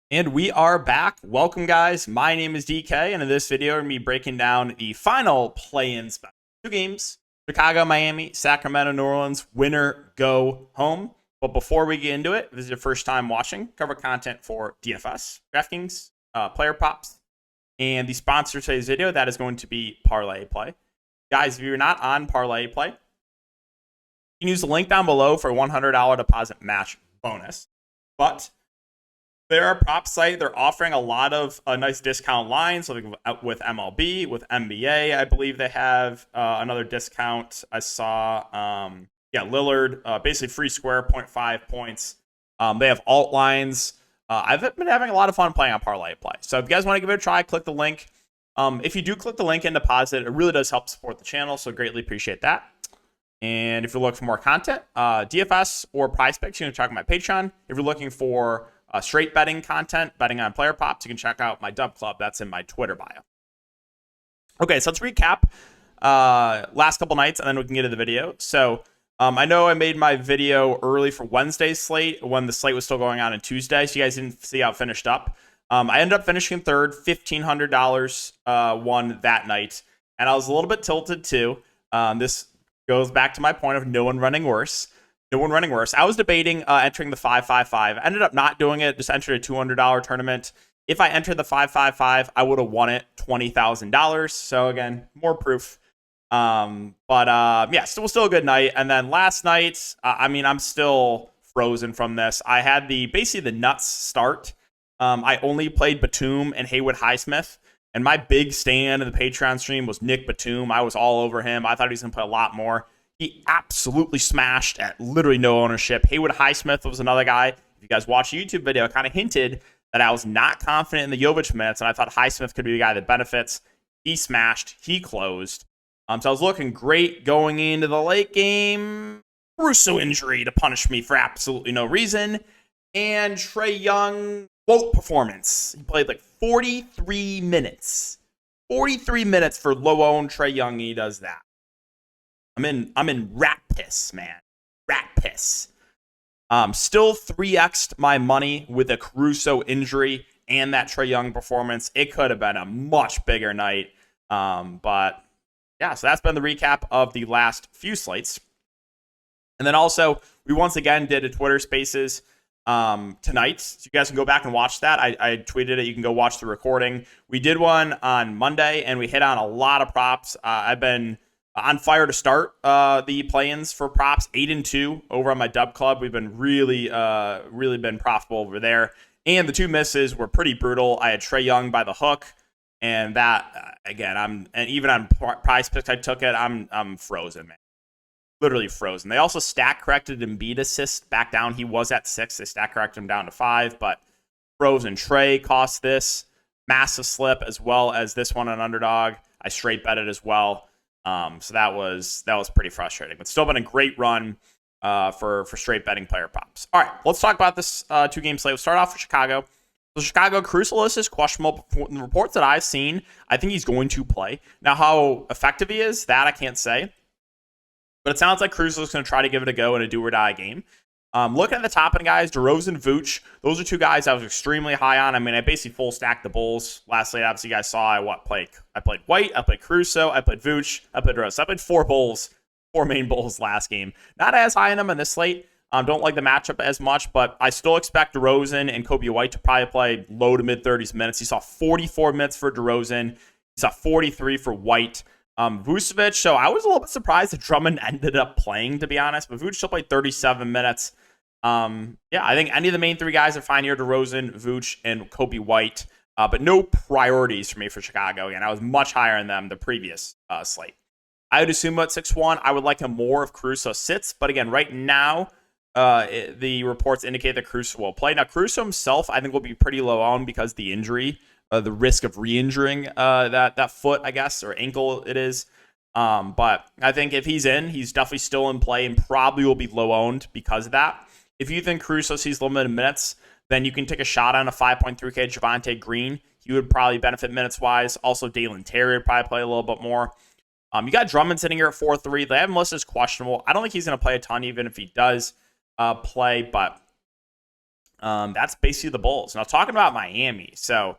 And we are back. Welcome, guys. My name is DK, and in this video, we're going to be breaking down the final play-in special. Two games, Chicago, Miami, Sacramento, New Orleans. Winner, go home. But before we get into it, if this is your first time watching, cover content for DFS, DraftKings, player props, and the sponsor of today's video, that is going to be Parlay Play. Guys, if you're not on Parlay Play, you can use the link down below for a $100 deposit match bonus. But they're a prop site. They're offering a lot of nice discount lines with MLB, with NBA. I believe they have another discount. I saw, Lillard, basically free square, 0.5 points. They have alt lines. I've been having a lot of fun playing on Parlay Play. So if you guys want to give it a try, click the link. If you do click the link and deposit, it really does help support the channel. So greatly appreciate that. And if you're looking for more content, DFS or Prize Picks, you can check out my Patreon. If you're looking for straight betting content, betting on player props, you can check out my Dub Club. That's in my Twitter bio. Okay, so let's recap last couple nights, and then we can get into the video. So I know I made my video early for Wednesday's slate when the slate was still going on Tuesday, so you guys didn't see how it finished up. I ended up finishing third, $1,500 won that night, and I was a little bit tilted too. This goes back to my point of no one running worse. I was debating entering the 555. I ended up not doing it, just entered a $200 tournament. If I entered the 555, I would have won it $20,000. So again, more proof. Still a good night. And then last night, I'm still frozen from this. I had basically the nuts start. I only played Batum and Haywood Highsmith. And my big stand in the Patreon stream was Nick Batum. I was all over him. I thought he was going to play a lot more. He absolutely smashed at literally no ownership. Haywood Highsmith was another guy. If you guys watched the YouTube video, I kind of hinted that I was not confident in the Jovic minutes, and I thought Highsmith could be the guy that benefits. He smashed. He closed. So I was looking great going into the late game. Caruso injury to punish me for absolutely no reason. And Trae Young, quote performance. He played like 43 minutes. 43 minutes for low-owned Trae Young. He does that. I'm in rat piss, man. Rat piss. Still 3x'd my money with a Caruso injury and that Trae Young performance. It could have been a much bigger night. So that's been the recap of the last few slates. And then also, we once again did a Twitter Spaces tonight. So you guys can go back and watch that. I tweeted it. You can go watch the recording. We did one on Monday, and we hit on a lot of props. I've been on fire to start the play-ins for props, 8-2 over on my Dub Club. We've been really been profitable over there. And the two misses were pretty brutal. I had Trae Young by the hook, and that again, even on Prize Picks I took it. I'm frozen, man. Literally frozen. They also stack corrected Embiid assist back down. He was at 6. They stack corrected him down to 5, but frozen. Trae cost this massive slip as well as this one on underdog. I straight betted as well. So that was pretty frustrating, but still been a great run for straight betting player props. All right, let's talk about this two-game slate. We'll start off with Chicago. So Chicago, Caruso is questionable. From the reports that I've seen, I think he's going to play. Now, how effective he is, that I can't say. But it sounds like Caruso is going to try to give it a go in a do-or-die game. Looking at the top end guys, DeRozan, Vooch, those are two guys I was extremely high on. I basically full stacked the Bulls last night. Obviously, you guys saw I played White, I played Caruso, I played Vooch, I played DeRozan. I played four main Bulls last game. Not as high on them in this slate. Don't like the matchup as much, but I still expect DeRozan and Kobe White to probably play low to mid 30s minutes. You saw 44 minutes for DeRozan. You saw 43 for White. Vucevic, so I was a little bit surprised that Drummond ended up playing, to be honest, but Vooch still played 37 minutes. I think any of the main three guys are fine here, DeRozan, Vooch, and Kobe White, but no priorities for me for Chicago. Again, I was much higher on them the previous slate. I would assume at 6-1, I would like him more if Caruso sits, but again, right now, the reports indicate that Caruso will play. Now, Caruso himself, I think, will be pretty low on because the injury, the risk of re-injuring that foot, I guess, or ankle it is. But I think if he's in, he's definitely still in play and probably will be low owned because of that. If you think Caruso sees limited minutes, then you can take a shot on a 5.3K Javonte Green. He would probably benefit minutes-wise. Also, Dalen Terry would probably play a little bit more. You got Drummond sitting here at 4-3. They have him listed as questionable. I don't think he's going to play a ton, even if he does play. But That's basically the Bulls. Now, talking about Miami. So,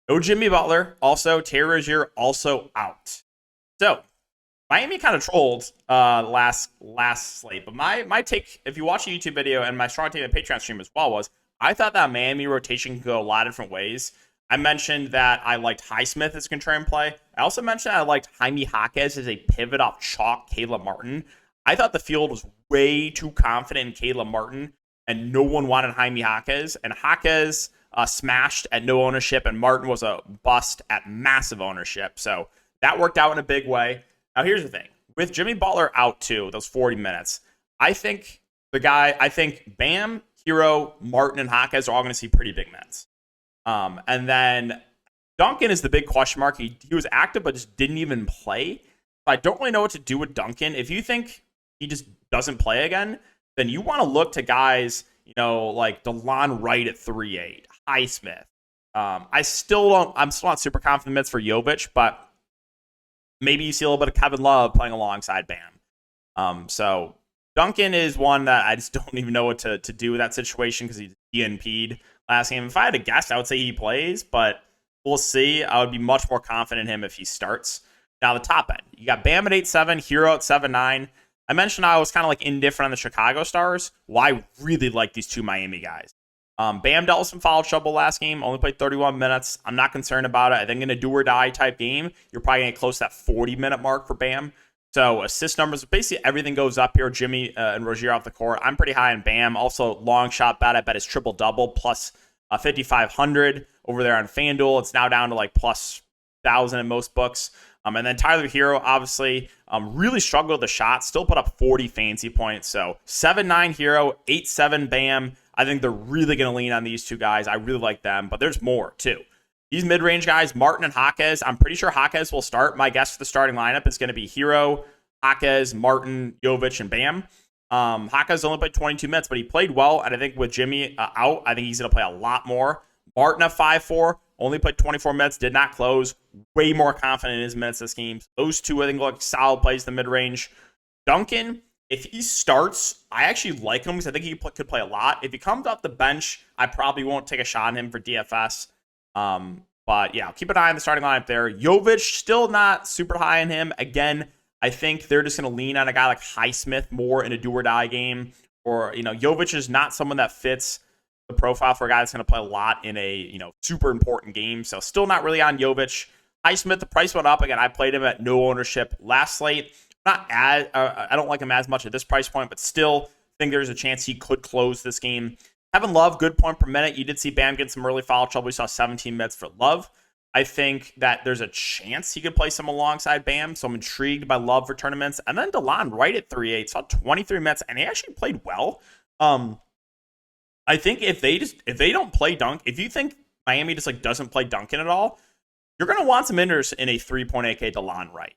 no Jimmy Butler. Also, Terry Rozier also out. So, Miami kind of trolled last slate. But my take, if you watch a YouTube video and my strong take on the Patreon stream as well, was I thought that Miami rotation could go a lot of different ways. I mentioned that I liked Highsmith as a contrarian play. I also mentioned I liked Jaime Jaquez as a pivot off chalk Caleb Martin. I thought the field was way too confident in Caleb Martin, and no one wanted Jaime Jaquez. And Jaquez smashed at no ownership, and Martin was a bust at massive ownership. So that worked out in a big way. Now, here's the thing. With Jimmy Butler out too, those 40 minutes, I think Bam, Hero, Martin, and Jaquez are all going to see pretty big minutes. And then Duncan is the big question mark. He was active, but just didn't even play. I don't really know what to do with Duncan. If you think he just doesn't play again, then you want to look to guys, like DeLon Wright at 3.8, Highsmith. I'm still not super confident in the minutes for Jovic, but maybe you see a little bit of Kevin Love playing alongside Bam. So Duncan is one that I just don't even know what to do with that situation because he's DNP'd last game. If I had to guess, I would say he plays, but we'll see. I would be much more confident in him if he starts. Now, the top end. You got Bam at 8.7, Hero at 7.9. I mentioned I was kind of like indifferent on the Chicago Stars. Well, I really like these two Miami guys. Bam dealt with some foul trouble last game, only played 31 minutes. I'm not concerned about it. I think in a do-or-die type game, you're probably going to get close to that 40-minute mark for Bam. So assist numbers, basically everything goes up here. Jimmy and Rozier off the court. I'm pretty high on Bam. Also, long shot bet. I bet it's triple-double plus 5,500 over there on FanDuel. It's now down to like plus 1,000 in most books. And then Tyler Hero, obviously, really struggled with the shot. Still put up 40 fancy points. So 7.9 Hero, 8.7 Bam. I think they're really going to lean on these two guys. I really like them. But there's more, too. These mid-range guys, Martin and Jaquez, I'm pretty sure Jaquez will start. My guess for the starting lineup is going to be Hero, Jaquez, Martin, Jovic, and Bam. Jaquez only played 22 minutes, but he played well. And I think with Jimmy out, I think he's going to play a lot more. Martin at 5.4, only played 24 minutes, did not close. Way more confident in his minutes this game. Those two, I think, look solid plays in the mid-range. Duncan, if he starts, I actually like him because I think he could play a lot. If he comes off the bench, I probably won't take a shot on him for DFS. But yeah, keep an eye on the starting lineup there. Jovic, still not super high on him. Again, I think they're just going to lean on a guy like Highsmith more in a do-or-die game. Or, Jovic is not someone that fits the profile for a guy that's going to play a lot in a, super important game. So still not really on Jovic. Highsmith, the price went up. Again, I played him at no ownership last slate. I don't like him as much at this price point, but still think there's a chance he could close this game. Kevin Love, good point per minute. You did see Bam get some early foul trouble. We saw 17 minutes for Love. I think that there's a chance he could play some alongside Bam, so I'm intrigued by Love for tournaments. And then DeLon Wright at 3.8, saw 23 minutes, and he actually played well. I think if they don't play Dunk, if you think Miami just doesn't play Duncan at all, you're going to want some interest in a 3.8K DeLon Wright.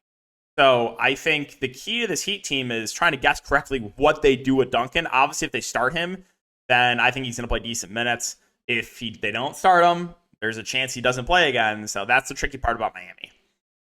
So I think the key to this Heat team is trying to guess correctly what they do with Duncan. Obviously, if they start him, then I think he's going to play decent minutes. If they don't start him, there's a chance he doesn't play again. So that's the tricky part about Miami.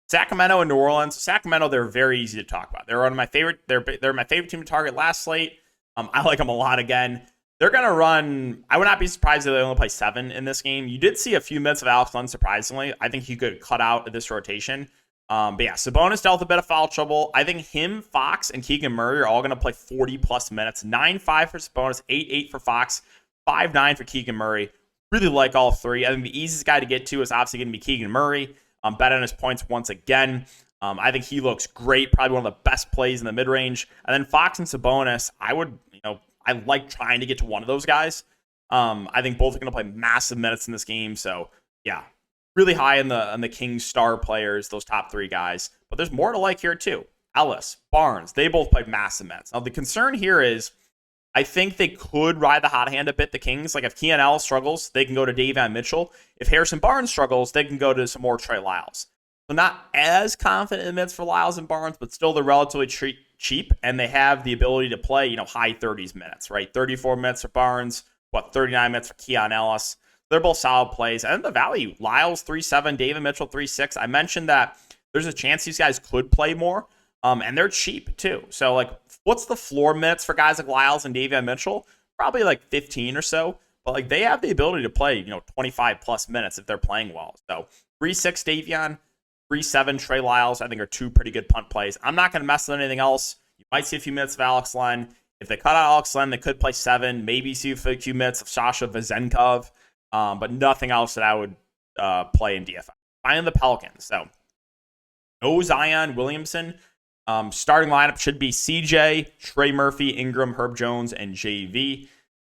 Sacramento and New Orleans. Sacramento, they're very easy to talk about. They're one of my favorite. They're my favorite team to target last slate. I like them a lot again. They're going to run. I would not be surprised if they only play 7 in this game. You did see a few minutes of Alex Len, surprisingly. I think he could cut out of this rotation. But yeah, Sabonis dealt a bit of foul trouble. I think him, Fox, and Keegan Murray are all going to play 40-plus minutes. 9.5 for Sabonis, 8.8 for Fox, 5.9 for Keegan Murray. Really like all three. I think the easiest guy to get to is obviously going to be Keegan Murray. Bet on his points once again. I think he looks great. Probably one of the best plays in the mid-range. And then Fox and Sabonis, I like trying to get to one of those guys. I think both are going to play massive minutes in this game. So, yeah, really high on the Kings star players, those top 3 guys. But there's more to like here, too. Ellis, Barnes, they both play massive minutes. Now, the concern here is I think they could ride the hot hand a bit, the Kings. Like, if Keon Ellis struggles, they can go to Davion Mitchell. If Harrison Barnes struggles, they can go to some more Trey Lyles. So not as confident in minutes for Lyles and Barnes, but still they're relatively cheap, and they have the ability to play, high 30s minutes, right? 34 minutes for Barnes, 39 minutes for Keon Ellis. They're both solid plays. And the value, Lyles 3.7, David Mitchell 3.6. I mentioned that there's a chance these guys could play more, and they're cheap too. So, what's the floor minutes for guys like Lyles and Davion Mitchell? Probably 15 or so. but like they have the ability to play, 25 plus minutes if they're playing well. So 3-6 Davion, 3-7 Trey Lyles, I think are two pretty good punt plays. I'm not going to mess with anything else. You might see a few minutes of Alex Len. If they cut out Alex Len, they could play 7, maybe see a few minutes of Sasha Vezenkov, but nothing else that I would play in DFS. Finally, the Pelicans. So no Zion Williamson. Starting lineup should be CJ, Trey Murphy, Ingram, Herb Jones, and JV.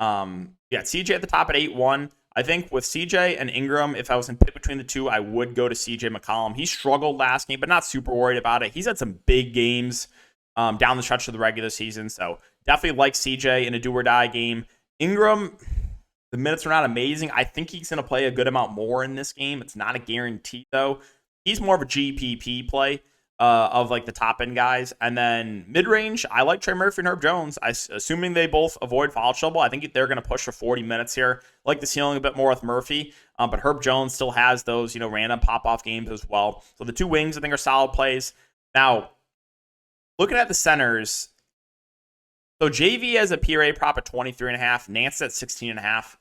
CJ at the top at 8-1. I think with CJ and Ingram, if I was in pick between the two, I would go to CJ McCollum. He struggled last game, but not super worried about it. He's had some big games down the stretch of the regular season, so definitely like CJ in a do-or-die game. Ingram, the minutes are not amazing. I think he's going to play a good amount more in this game. It's not a guarantee, though. He's more of a GPP play of like the top end guys. And then mid-range, I like Trey Murphy and Herb Jones. Assuming they both avoid foul trouble, I think they're going to push for 40 minutes here. I like the ceiling a bit more with Murphy, but Herb Jones still has those, random pop-off games as well. So the two wings, I think, are solid plays. Now, looking at the centers, so JV has a PRA prop at 23.5, Nance at 16.5.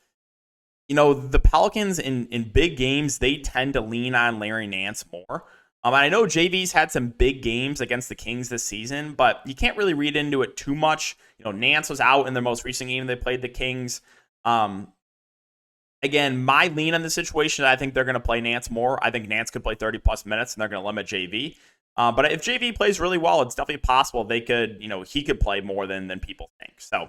The Pelicans in big games, they tend to lean on Larry Nance more. I know JV's had some big games against the Kings this season, but you can't really read into it too much. Nance was out in their most recent game they played the Kings. Again, my lean on the situation, I think they're going to play Nance more. I think Nance could play 30-plus minutes, and they're going to limit JV. But if JV plays really well, it's definitely possible they could, he could play more than people think. So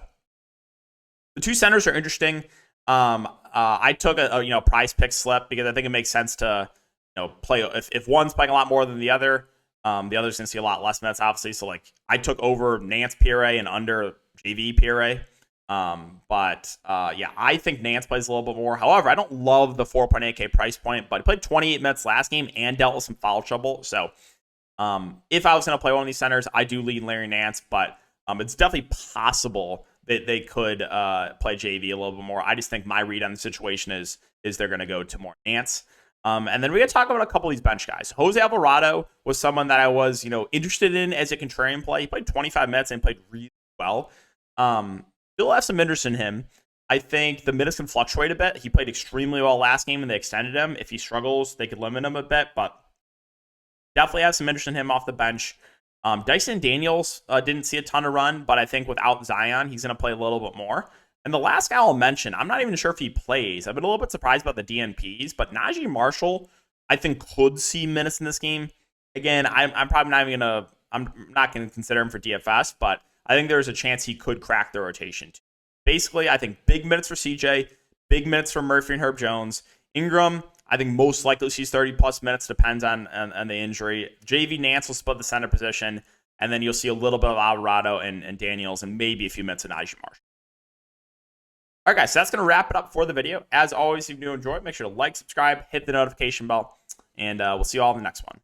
the two centers are interesting. I took a prize pick slip because I think it makes sense to play if one's playing a lot more than the other. The other's gonna see a lot less minutes, obviously. So like I took over Nance PRA and under JV PRA. I think Nance plays a little bit more. However, I don't love the 4.8K price point, but he played 28 minutes last game and dealt with some foul trouble. So if I was gonna play one of these centers, I do lean Larry Nance, but it's definitely possible that they could play JV a little bit more. I just think my read on the situation is they're gonna go to more Nance. And then we got to talk about a couple of these bench guys. Jose Alvarado was someone that I was, interested in as a contrarian play. He played 25 minutes and played really well. Still have some interest in him. I think the minutes can fluctuate a bit. He played extremely well last game and they extended him. If he struggles, they could limit him a bit, but definitely have some interest in him off the bench. Dyson Daniels didn't see a ton of run, but I think without Zion, he's going to play a little bit more. And the last guy I'll mention, I'm not even sure if he plays. I've been a little bit surprised about the DNPs, but Najee Marshall, I think, could see minutes in this game. Again, I'm probably not even I'm not going to consider him for DFS, but I think there's a chance he could crack the rotation too. Basically, I think big minutes for CJ, big minutes for Murphy and Herb Jones. Ingram, I think most likely sees 30-plus minutes, depends on the injury. JV Nance will split the center position, and then you'll see a little bit of Alvarado and Daniels and maybe a few minutes of Najee Marshall. All right, guys, so that's going to wrap it up for the video. As always, if you do enjoy it, make sure to like, subscribe, hit the notification bell, and we'll see you all in the next one.